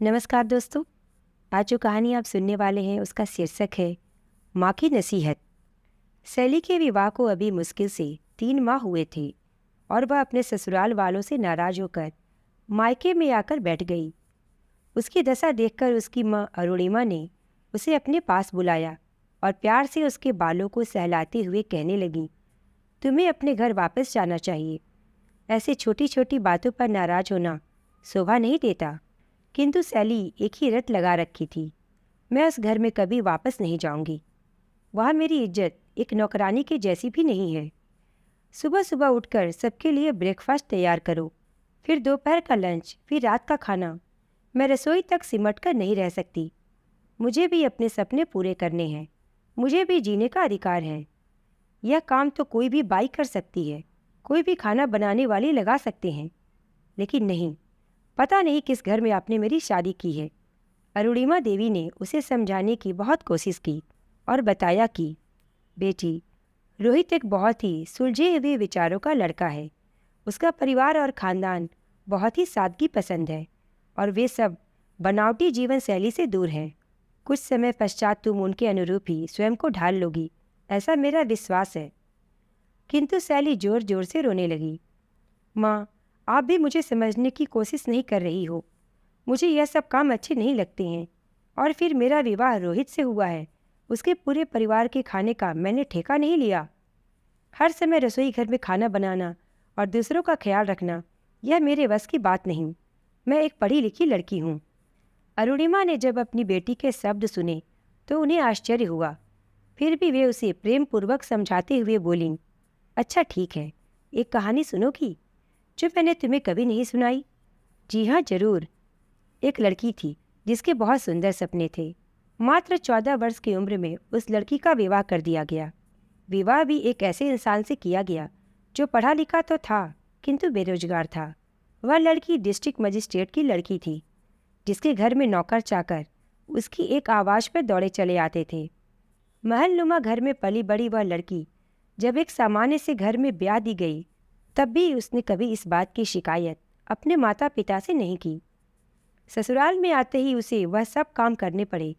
नमस्कार दोस्तों। आज जो कहानी आप सुनने वाले हैं उसका शीर्षक है माँ की नसीहत। सैली के विवाह को अभी मुश्किल से 3 माह हुए थे और वह अपने ससुराल वालों से नाराज होकर मायके में आकर बैठ गई। उसकी दशा देखकर उसकी माँ अरुणिमा ने उसे अपने पास बुलाया और प्यार से उसके बालों को सहलाते हुए कहने लगी, तुम्हें अपने घर वापस जाना चाहिए। ऐसे छोटी छोटी बातों पर नाराज होना शोभा नहीं देता। किंतु सैली एक ही रट लगा रखी थी, मैं उस घर में कभी वापस नहीं जाऊंगी। वहाँ मेरी इज्जत एक नौकरानी के जैसी भी नहीं है। सुबह सुबह उठकर सबके लिए ब्रेकफास्ट तैयार करो, फिर दोपहर का लंच, फिर रात का खाना। मैं रसोई तक सिमट कर नहीं रह सकती। मुझे भी अपने सपने पूरे करने हैं, मुझे भी जीने का अधिकार है। यह काम तो कोई भी बाई कर सकती है, कोई भी खाना बनाने वाली लगा सकते हैं, लेकिन नहीं, पता नहीं किस घर में आपने मेरी शादी की है। अरुणिमा देवी ने उसे समझाने की बहुत कोशिश की और बताया कि बेटी, रोहित एक बहुत ही सुलझे हुए विचारों का लड़का है। उसका परिवार और खानदान बहुत ही सादगी पसंद है और वे सब बनावटी जीवन शैली से दूर हैं। कुछ समय पश्चात तुम उनके अनुरूप ही स्वयं को ढाल लोगी, ऐसा मेरा विश्वास है। किंतु सैली जोर जोर से रोने लगी। माँ, आप भी मुझे समझने की कोशिश नहीं कर रही हो। मुझे यह सब काम अच्छे नहीं लगते हैं। और फिर मेरा विवाह रोहित से हुआ है, उसके पूरे परिवार के खाने का मैंने ठेका नहीं लिया। हर समय रसोई घर में खाना बनाना और दूसरों का ख्याल रखना, यह मेरे वश की बात नहीं। मैं एक पढ़ी लिखी लड़की हूँ। अरुणिमा ने जब अपनी बेटी के शब्द सुने तो उन्हें आश्चर्य हुआ। फिर भी वे उसे प्रेम पूर्वक समझाते हुए बोलीं, अच्छा ठीक है, एक कहानी सुनोगी जो मैंने तुम्हें कभी नहीं सुनाई? जी हाँ, जरूर। एक लड़की थी जिसके बहुत सुंदर सपने थे। मात्र 14 वर्ष की उम्र में उस लड़की का विवाह कर दिया गया। विवाह भी एक ऐसे इंसान से किया गया जो पढ़ा लिखा तो था किंतु बेरोजगार था। वह लड़की डिस्ट्रिक्ट मजिस्ट्रेट की लड़की थी, जिसके घर में नौकर चाकर उसकी एक आवाज़ पर दौड़े चले आते थे। महलनुमा घर में पली बड़ी वह लड़की जब एक सामान्य से घर में ब्याह दी गई, तब भी उसने कभी इस बात की शिकायत अपने माता पिता से नहीं की। ससुराल में आते ही उसे वह सब काम करने पड़े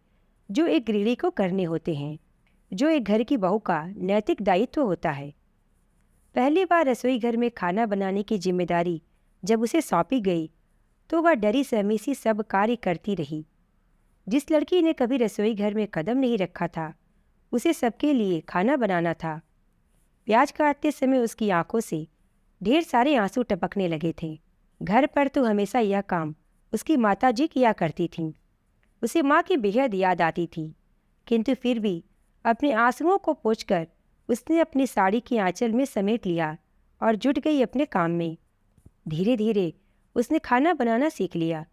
जो एक गृहिणी को करने होते हैं, जो एक घर की बहू का नैतिक दायित्व होता है। पहली बार रसोई घर में खाना बनाने की जिम्मेदारी जब उसे सौंपी गई तो वह डरी सहमी सी सब कार्य करती रही। जिस लड़की ने कभी रसोई घर में कदम नहीं रखा था, उसे सबके लिए खाना बनाना था। प्याज काटते समय उसकी आंखों से ढेर सारे आंसू टपकने लगे थे। घर पर तो हमेशा यह काम उसकी माताजी किया करती थीं। उसे माँ की बेहद याद आती थी, किंतु फिर भी अपने आंसुओं को पोंछकर उसने अपनी साड़ी की आंचल में समेट लिया और जुट गई अपने काम में। धीरे धीरे उसने खाना बनाना सीख लिया।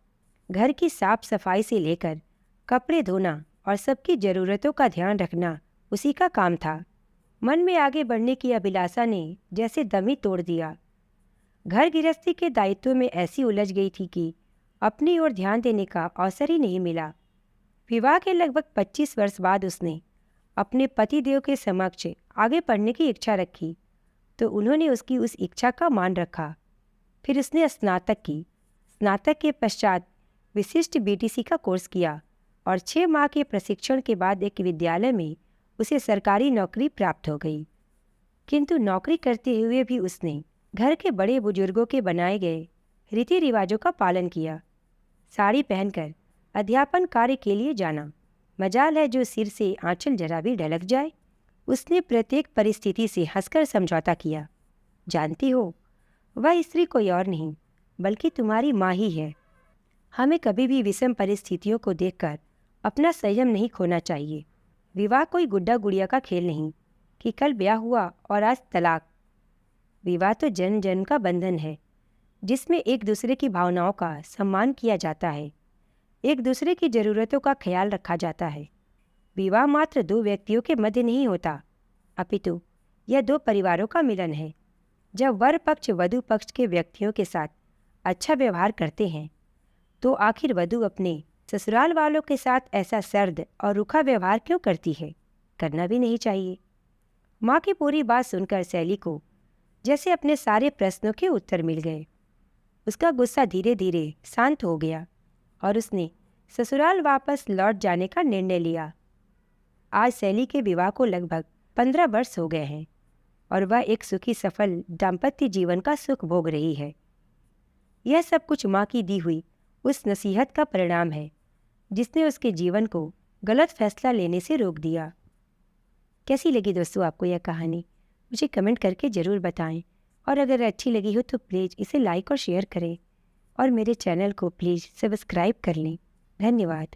घर की साफ सफाई से लेकर कपड़े धोना और सबकी ज़रूरतों का ध्यान रखना उसी का काम था। मन में आगे बढ़ने की अभिलाषा ने जैसे दम ही तोड़ दिया। घर गृहस्थी के दायित्व में ऐसी उलझ गई थी कि अपनी ओर ध्यान देने का अवसर ही नहीं मिला। विवाह के लगभग 25 वर्ष बाद उसने अपने पतिदेव के समक्ष आगे पढ़ने की इच्छा रखी तो उन्होंने उसकी उस इच्छा का मान रखा। फिर उसने स्नातक की। स्नातक के पश्चात विशिष्ट बीटीसी का कोर्स किया और 6 माह के प्रशिक्षण के बाद एक विद्यालय में उसे सरकारी नौकरी प्राप्त हो गई। किंतु नौकरी करते हुए भी उसने घर के बड़े बुजुर्गों के बनाए गए रीति रिवाजों का पालन किया। साड़ी पहनकर अध्यापन कार्य के लिए जाना, मजाल है जो सिर से आंचल जरा भी ढलक जाए। उसने प्रत्येक परिस्थिति से हंसकर समझौता किया। जानती हो, वह स्त्री कोई और नहीं बल्कि तुम्हारी माँ ही है। हमें कभी भी विषम परिस्थितियों को देखकर अपना संयम नहीं खोना चाहिए। विवाह कोई गुड्डा गुड़िया का खेल नहीं कि कल ब्याह हुआ और आज तलाक। विवाह तो जन्म जन्म का बंधन है, जिसमें एक दूसरे की भावनाओं का सम्मान किया जाता है, एक दूसरे की ज़रूरतों का ख्याल रखा जाता है। विवाह मात्र 2 व्यक्तियों के मध्य नहीं होता, अपितु यह 2 परिवारों का मिलन है। जब वर पक्ष वधु पक्ष के व्यक्तियों के साथ अच्छा व्यवहार करते हैं तो आखिर वधु अपने ससुराल वालों के साथ ऐसा सर्द और रूखा व्यवहार क्यों करती है? करना भी नहीं चाहिए। माँ की पूरी बात सुनकर सैली को जैसे अपने सारे प्रश्नों के उत्तर मिल गए। उसका गुस्सा धीरे धीरे शांत हो गया और उसने ससुराल वापस लौट जाने का निर्णय लिया। आज सैली के विवाह को लगभग 15 वर्ष हो गए हैं और वह एक सुखी सफल दाम्पत्य जीवन का सुख भोग रही है। यह सब कुछ माँ की दी हुई उस नसीहत का परिणाम है जिसने उसके जीवन को गलत फैसला लेने से रोक दिया। कैसी लगी दोस्तों आपको यह कहानी? मुझे कमेंट करके ज़रूर बताएं और अगर अच्छी लगी हो तो प्लीज़ इसे लाइक और शेयर करें और मेरे चैनल को प्लीज़ सब्सक्राइब कर लें। धन्यवाद।